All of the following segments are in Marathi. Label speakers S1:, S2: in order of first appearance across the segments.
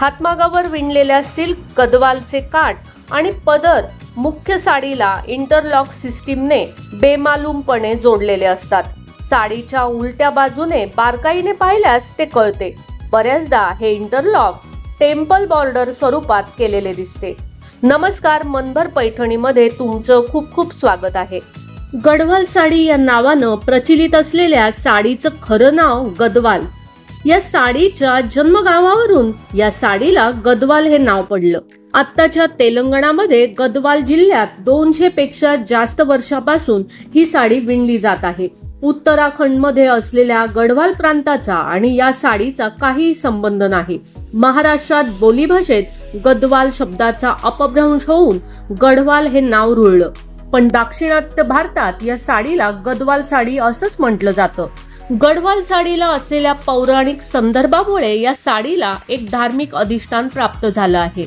S1: हातमागावर विणलेल्या सिल्क गदवालचे काठ आणि पदर मुख्य साडीला इंटरलॉक सिस्टीमने बेमालूमपणे जोडलेले असतात। साडीच्या उलट्या बाजूने बारकाईने पाहिल्यास ते कळते। बऱ्याचदा हे इंटरलॉक टेम्पल बॉर्डर स्वरूपात केलेले दिसते। नमस्कार, मनभर पैठणीमध्ये तुमचं खूप खूप स्वागत आहे। गडवाल साडी या नावानं प्रचलित असलेल्या साडीचं खरं नाव गदवाल। या साडीच्या जन्मगावावरून या साडीला गदवाल हे नाव पडलं। आत्ताच्या तेलंगणामध्ये गदवाल जिल्ह्यात 200 पेक्षा जास्त वर्षापासून ही साडी विणली जात आहे। उत्तराखंडमध्ये असलेल्या गढवाल प्रांताचा आणि या साडीचा काही संबंध नाही। महाराष्ट्रात बोलीभाषेत गदवाल शब्दाचा अपभ्रंश होऊन गढवाल हे नाव रुळलं, पण दाक्षिणात्य भारतात या साडीला गदवाल साडी असंच म्हटलं जातं। गढवाल साडीला असलेल्या पौराणिक संदर्भामुळे या साडीला एक धार्मिक अधिष्ठान प्राप्त झालं आहे।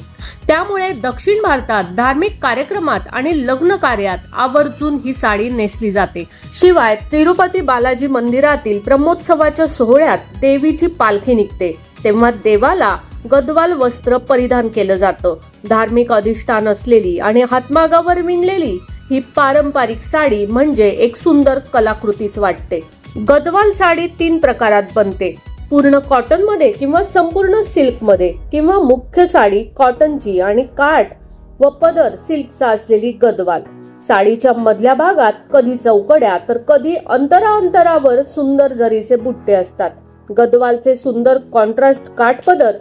S1: त्यामुळे दक्षिण भारतात धार्मिक कार्यक्रमात आणि लग्न कार्यात आवर्जून ही साडी नेसली जाते। शिवाय तिरुपती बालाजी मंदिरातील ब्रह्मोत्सवाच्या सोहळ्यात देवीची पालखी निघते, तेव्हा देवाला गदवाल वस्त्र परिधान केलं जातं। धार्मिक अधिष्ठान असलेली आणि हातमागावर विणलेली ही पारंपरिक साडी म्हणजे एक सुंदर कलाकृतीच वाटते। गदवाल साडी 3 प्रकारात बनते, पूर्ण कॉटन मध्ये किंवा संपूर्ण सिल्क मध्ये, किंवा मुख्य साडी कॉटनची आणि काठ व पदर सिल्कचा असलेली गदवाल। साडीच्या मधल्या भागात कधी चौकड्या तर कधी अंतरावर सुंदर जरीचे बुट्टे असतात। गदवालचे सुंदर कॉन्ट्रास्ट काठ पदर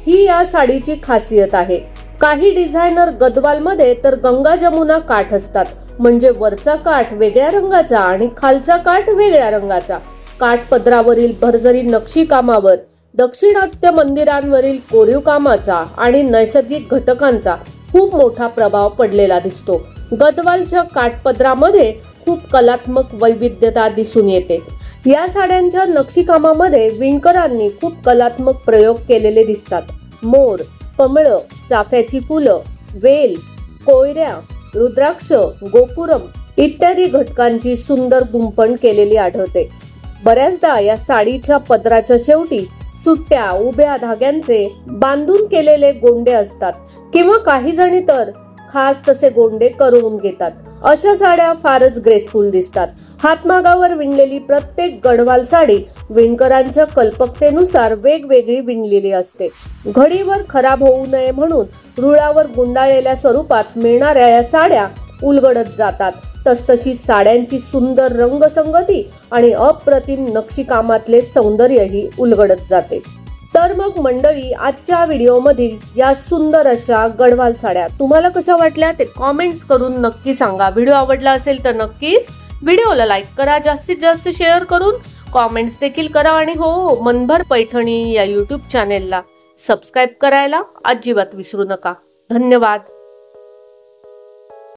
S1: ही या साडीची खासियत आहे। काही डिझायनर गदवाल मध्ये तर गंगा जमुना काठ असतात, म्हणजे वरचा काठ वेगळ्या रंगाचा आणि खालचा काठ वेगळ्या रंगाचा। काठ पदरावरील भरजरी नक्षी कामावर दक्षिणात्य मंदिरांवरील कोरीव कामाचा आणि नैसर्गिक घटकांचा खूप मोठा प्रभाव पडलेला दिसतो। गदवालच्या काठपदरामध्ये खूप कलात्मक वैविध्यता दिसून येते। या साड्यांच्या नक्षीकामामध्ये विणकरांनी खूप कलात्मक प्रयोग केलेले दिसतात। मोर, कमळ, चाफ्याची फुलं, वेल, कोयऱ्या, रुद्राक्ष, गोपुरम इत्यादी घटकांची सुंदर गुंफण केलेली आढळते। बऱ्याचदा या साडीच्या पदराच्या शेवटी सुट्ट्या उभ्या धाग्यांचे बांधून केलेले गोंडे असतात, किंवा काही जणी तर खास तसे गोंडे करून घेतात। अशा साड्या फारच ग्रेसफुल दिसतात। हातमागावर विणलेली प्रत्येक गढवाल साडी विणकरांच्या कल्पकतेनुसार वेगवेगळी विणलेली असते। घडीवर खराब होऊ नये म्हणून रुळावर गुंडाळलेल्या स्वरूपात मिळणाऱ्या या साड्या उलगडत जातात। तसतशी साड्यांची सुंदर रंगसंगती आणि अप्रतिम नक्षीकामातले सौंदर्यही उलगडत जाते। तर मग मंडळी, आजच्या व्हिडिओमधील या सुंदर अशा गढवाल साड्या तुम्हाला कशा वाटल्या ते कॉमेंट्स करून नक्की सांगा। व्हिडिओ आवडला असेल तर नक्कीच व्हिडिओला लाईक करा, जास्तीत जास्त शेअर करून कॉमेंट्स देखील करा, आणि हो, मनभर पैठणी या YouTube चॅनेलला सबस्क्राईब करायला अजिबात विसरू नका। धन्यवाद।